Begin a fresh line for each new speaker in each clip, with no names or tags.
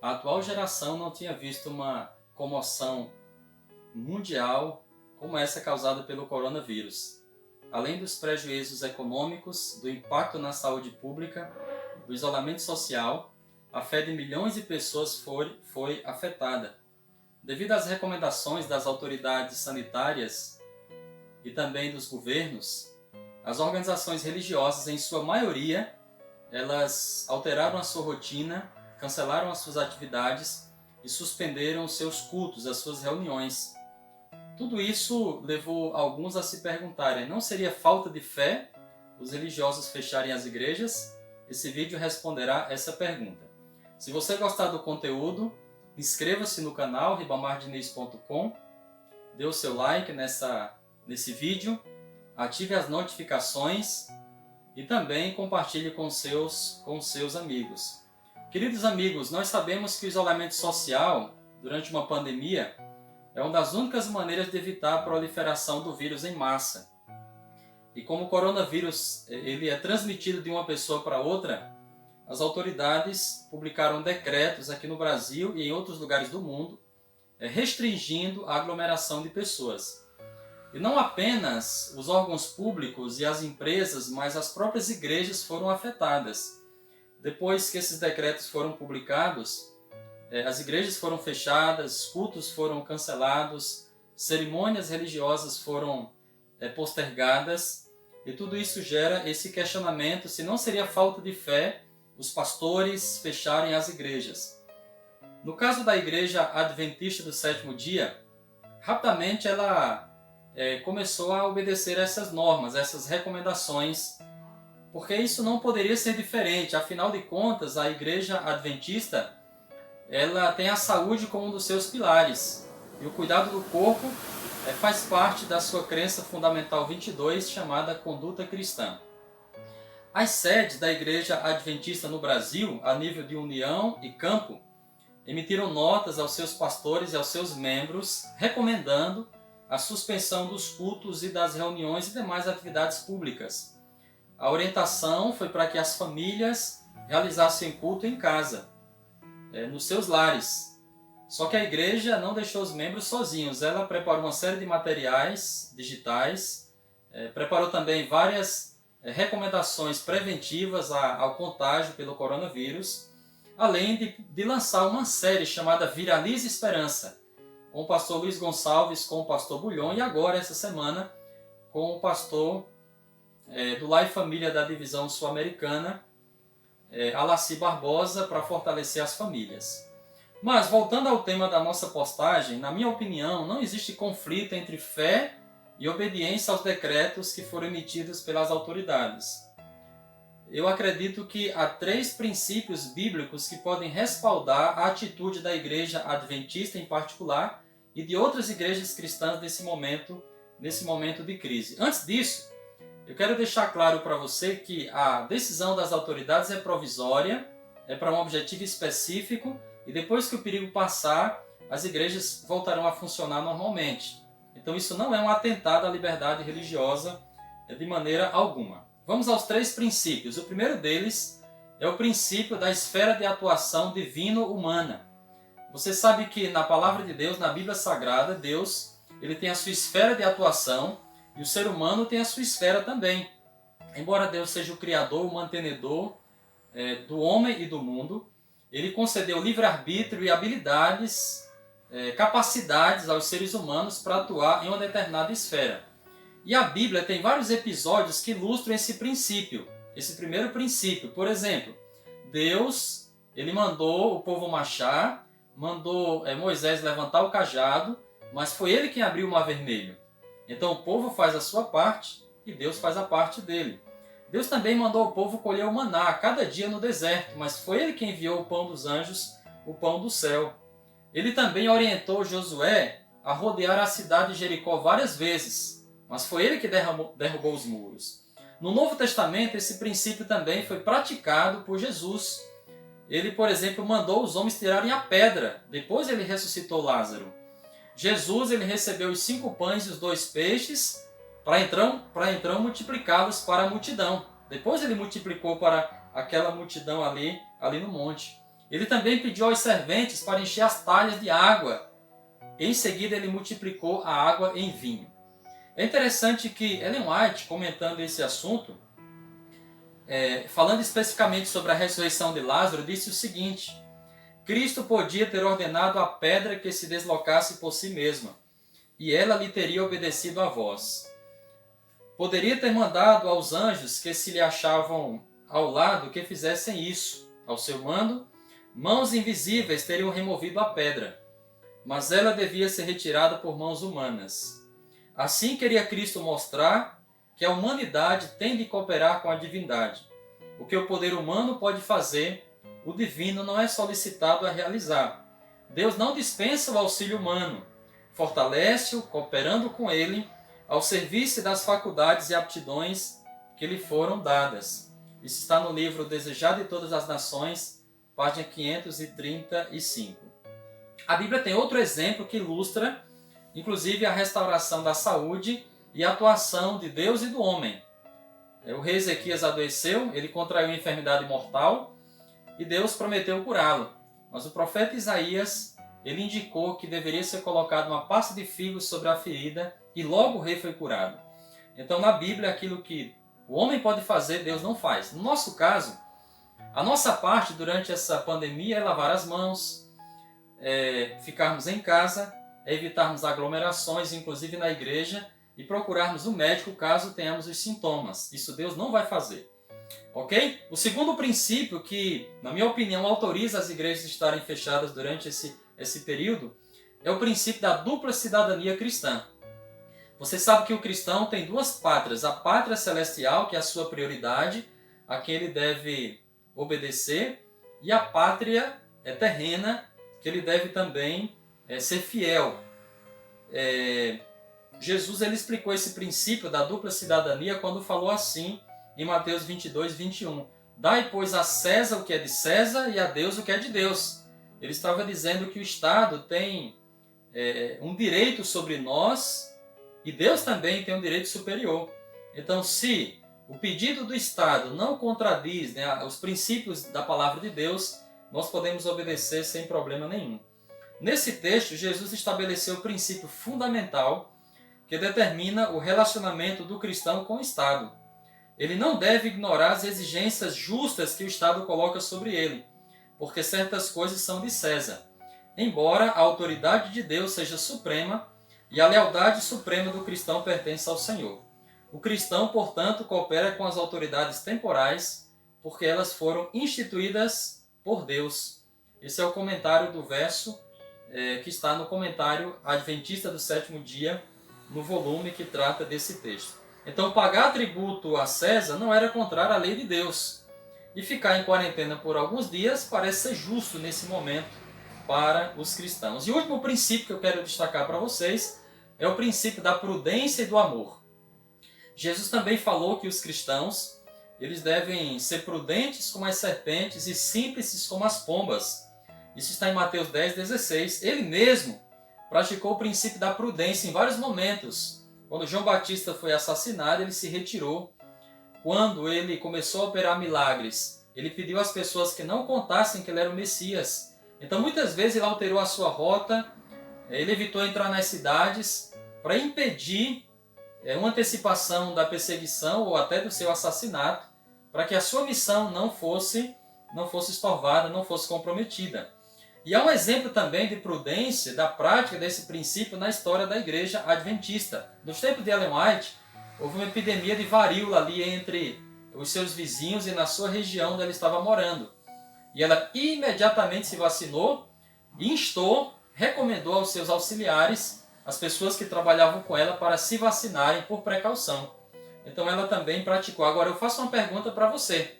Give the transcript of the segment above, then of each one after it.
A atual geração não tinha visto uma comoção mundial como essa causada pelo coronavírus. Além dos prejuízos econômicos, do impacto na saúde pública, do isolamento social, a fé de milhões de pessoas foi afetada. Devido às recomendações das autoridades sanitárias e também dos governos, as organizações religiosas, em sua maioria, elas alteraram a sua rotina, cancelaram as suas atividades e suspenderam os seus cultos, as suas reuniões. Tudo isso levou alguns a se perguntarem: não seria falta de fé os religiosos fecharem as igrejas? Esse vídeo responderá essa pergunta. Se você gostar do conteúdo, inscreva-se no canal ribamardinez.com, dê o seu like nesse vídeo, ative as notificações e também compartilhe com seus amigos. Queridos amigos, nós sabemos que o isolamento social durante uma pandemia é uma das únicas maneiras de evitar a proliferação do vírus em massa. E como o coronavírus ele é transmitido de uma pessoa para outra, as autoridades publicaram decretos aqui no Brasil e em outros lugares do mundo restringindo a aglomeração de pessoas. E não apenas os órgãos públicos e as empresas, mas as próprias igrejas foram afetadas. Depois que esses decretos foram publicados, as igrejas foram fechadas, cultos foram cancelados, cerimônias religiosas foram postergadas, e tudo isso gera esse questionamento se não seria falta de fé os pastores fecharem as igrejas. No caso da Igreja Adventista do Sétimo Dia, rapidamente ela começou a obedecer essas normas, essas recomendações, porque isso não poderia ser diferente. Afinal de contas, a Igreja Adventista ela tem a saúde como um dos seus pilares, e o cuidado do corpo faz parte da sua crença fundamental 22, chamada conduta cristã. As sedes da Igreja Adventista no Brasil, a nível de União e Campo, emitiram notas aos seus pastores e aos seus membros, recomendando a suspensão dos cultos e das reuniões e demais atividades públicas. A orientação foi para que as famílias realizassem culto em casa, nos seus lares. Só que a igreja não deixou os membros sozinhos. Ela preparou uma série de materiais digitais, preparou também várias recomendações preventivas ao contágio pelo coronavírus, além de lançar uma série chamada Viralize Esperança, com o pastor Luiz Gonçalves, com o pastor Bulhon, e agora, essa semana, com o pastor do Lar e Família da Divisão Sul-Americana, Alaci Barbosa, para fortalecer as famílias. Mas, voltando ao tema da nossa postagem, na minha opinião, não existe conflito entre fé e obediência aos decretos que foram emitidos pelas autoridades. Eu acredito que há 3 princípios bíblicos que podem respaldar a atitude da Igreja Adventista em particular e de outras igrejas cristãs nesse momento de crise. Antes disso, eu quero deixar claro para você que a decisão das autoridades é provisória, é para um objetivo específico, e depois que o perigo passar, as igrejas voltarão a funcionar normalmente. Então isso não é um atentado à liberdade religiosa de maneira alguma. Vamos aos 3 princípios. O primeiro deles é o princípio da esfera de atuação divino-humana. Você sabe que na palavra de Deus, na Bíblia Sagrada, Deus ele tem a sua esfera de atuação e o ser humano tem a sua esfera também. Embora Deus seja o criador, o mantenedor do homem e do mundo, ele concedeu livre-arbítrio e habilidades, capacidades aos seres humanos para atuar em uma determinada esfera. E a Bíblia tem vários episódios que ilustram esse princípio, esse primeiro princípio. Por exemplo, Deus ele mandou o povo marchar, mandou Moisés levantar o cajado, mas foi ele quem abriu o Mar Vermelho. Então o povo faz a sua parte e Deus faz a parte dele. Deus também mandou o povo colher o maná cada dia no deserto, mas foi ele quem enviou o pão dos anjos, o pão do céu. Ele também orientou Josué a rodear a cidade de Jericó várias vezes, mas foi ele que derrubou os muros. No Novo Testamento, esse princípio também foi praticado por Jesus. Ele, por exemplo, mandou os homens tirarem a pedra, depois ele ressuscitou Lázaro. Jesus ele recebeu os 5 pães e os 2 peixes, para então multiplicá-los para a multidão. Depois ele multiplicou para aquela multidão ali no monte. Ele também pediu aos serventes para encher as talhas de água. Em seguida, ele multiplicou a água em vinho. É interessante que Ellen White, comentando esse assunto, falando especificamente sobre a ressurreição de Lázaro, disse o seguinte: Cristo podia ter ordenado à pedra que se deslocasse por si mesma, e ela lhe teria obedecido à voz. Poderia ter mandado aos anjos que se lhe achavam ao lado que fizessem isso. Ao seu mando, mãos invisíveis teriam removido a pedra, mas ela devia ser retirada por mãos humanas. Assim queria Cristo mostrar que a humanidade tem de cooperar com a divindade. O que o poder humano pode fazer, o divino não é solicitado a realizar. Deus não dispensa o auxílio humano, fortalece-o cooperando com ele ao serviço das faculdades e aptidões que lhe foram dadas. Isso está no livro Desejado de Todas as Nações, página 535. A Bíblia tem outro exemplo que ilustra, inclusive, a restauração da saúde e a atuação de Deus e do homem. O rei Ezequias adoeceu, ele contraiu uma enfermidade mortal e Deus prometeu curá-lo. Mas o profeta Isaías, ele indicou que deveria ser colocado uma pasta de figos sobre a ferida e logo o rei foi curado. Então, na Bíblia, aquilo que o homem pode fazer, Deus não faz. No nosso caso, a nossa parte durante essa pandemia é lavar as mãos, ficarmos em casa, evitarmos aglomerações, inclusive na igreja, e procurarmos o médico caso tenhamos os sintomas. Isso Deus não vai fazer. Ok? O segundo princípio que, na minha opinião, autoriza as igrejas a estarem fechadas durante esse período é o princípio da dupla cidadania cristã. Você sabe que o cristão tem duas pátrias. A pátria celestial, que é a sua prioridade, a quem ele deve obedecer, e a pátria terrena, que ele deve também ser fiel. Jesus ele explicou esse princípio da dupla cidadania quando falou assim em Mateus 22, 21. Dai, pois, a César o que é de César e a Deus o que é de Deus. Ele estava dizendo que o Estado tem um direito sobre nós e Deus também tem um direito superior. Então, se o pedido do Estado não contradiz os princípios da palavra de Deus, nós podemos obedecer sem problema nenhum. Nesse texto, Jesus estabeleceu o princípio fundamental que determina o relacionamento do cristão com o Estado. Ele não deve ignorar as exigências justas que o Estado coloca sobre ele, porque certas coisas são de César, embora a autoridade de Deus seja suprema e a lealdade suprema do cristão pertence ao Senhor. O cristão, portanto, coopera com as autoridades temporais, porque elas foram instituídas por Deus. Esse é o comentário do verso que está no comentário Adventista do Sétimo Dia, no volume que trata desse texto. Então, pagar tributo a César não era contrário à lei de Deus. E ficar em quarentena por alguns dias parece ser justo nesse momento para os cristãos. E o último princípio que eu quero destacar para vocês é o princípio da prudência e do amor. Jesus também falou que os cristãos eles devem ser prudentes como as serpentes e simples como as pombas. Isso está em Mateus 10, 16. Ele mesmo praticou o princípio da prudência em vários momentos. Quando João Batista foi assassinado, ele se retirou. Quando ele começou a operar milagres, ele pediu às pessoas que não contassem que ele era o Messias. Então, muitas vezes, ele alterou a sua rota, ele evitou entrar nas cidades para impedir uma antecipação da perseguição ou até do seu assassinato, para que a sua missão não fosse estorvada, não fosse comprometida. E há um exemplo também de prudência, da prática desse princípio na história da igreja adventista. Nos tempos de Ellen White, houve uma epidemia de varíola ali entre os seus vizinhos e na sua região onde ela estava morando. E ela imediatamente se vacinou, recomendou aos seus auxiliares, as pessoas que trabalhavam com ela, para se vacinarem por precaução. Então ela também praticou. Agora eu faço uma pergunta para você.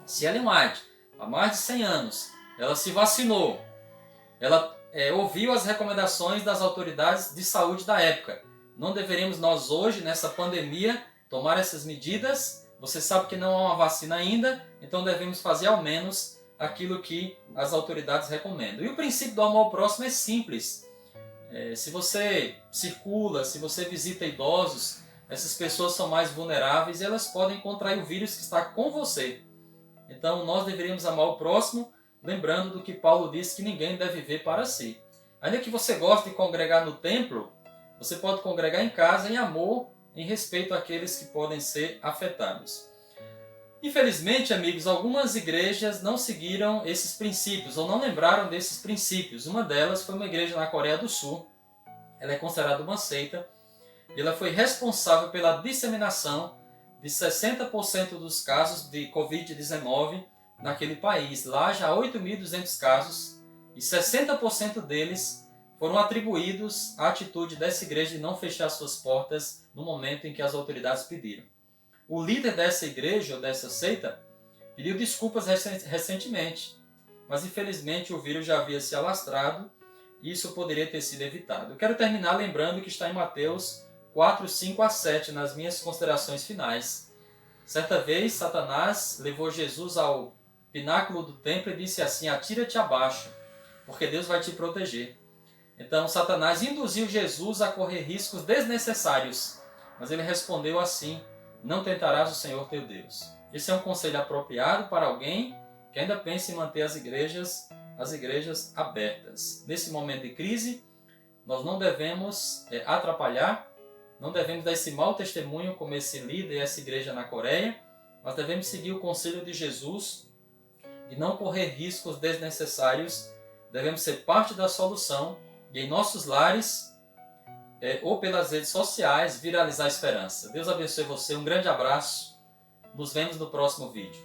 Se Ellen White, há mais de 100 anos, ela se vacinou, ela ouviu as recomendações das autoridades de saúde da época, não deveríamos nós hoje, nessa pandemia, tomar essas medidas? Você sabe que não há uma vacina ainda, então devemos fazer ao menos aquilo que as autoridades recomendam. E o princípio do amor ao próximo é simples. Se você circula, se você visita idosos, essas pessoas são mais vulneráveis e elas podem contrair o vírus que está com você. Então nós deveríamos amar o próximo, lembrando do que Paulo disse, que ninguém deve viver para si. Ainda que você goste de congregar no templo, você pode congregar em casa em amor, em respeito àqueles que podem ser afetados. Infelizmente, amigos, algumas igrejas não seguiram esses princípios ou não lembraram desses princípios. Uma delas foi uma igreja na Coreia do Sul. Ela é considerada uma seita e ela foi responsável pela disseminação de 60% dos casos de Covid-19 naquele país. Lá já há 8.200 casos e 60% deles foram atribuídos à atitude dessa igreja de não fechar suas portas no momento em que as autoridades pediram. O líder dessa igreja, ou dessa seita, pediu desculpas recentemente, mas infelizmente o vírus já havia se alastrado e isso poderia ter sido evitado. Eu quero terminar lembrando que está em Mateus 4, 5 a 7, nas minhas considerações finais. Certa vez, Satanás levou Jesus ao pináculo do templo e disse assim: atira-te abaixo, porque Deus vai te proteger. Então, Satanás induziu Jesus a correr riscos desnecessários, mas ele respondeu assim: não tentarás o Senhor teu Deus. Esse é um conselho apropriado para alguém que ainda pensa em manter as igrejas abertas. Nesse momento de crise, nós não devemos atrapalhar, não devemos dar esse mau testemunho como esse líder e essa igreja na Coreia, mas devemos seguir o conselho de Jesus de não correr riscos desnecessários. Devemos ser parte da solução e em nossos lares ou pelas redes sociais viralizar a esperança. Deus abençoe você, um grande abraço, nos vemos no próximo vídeo.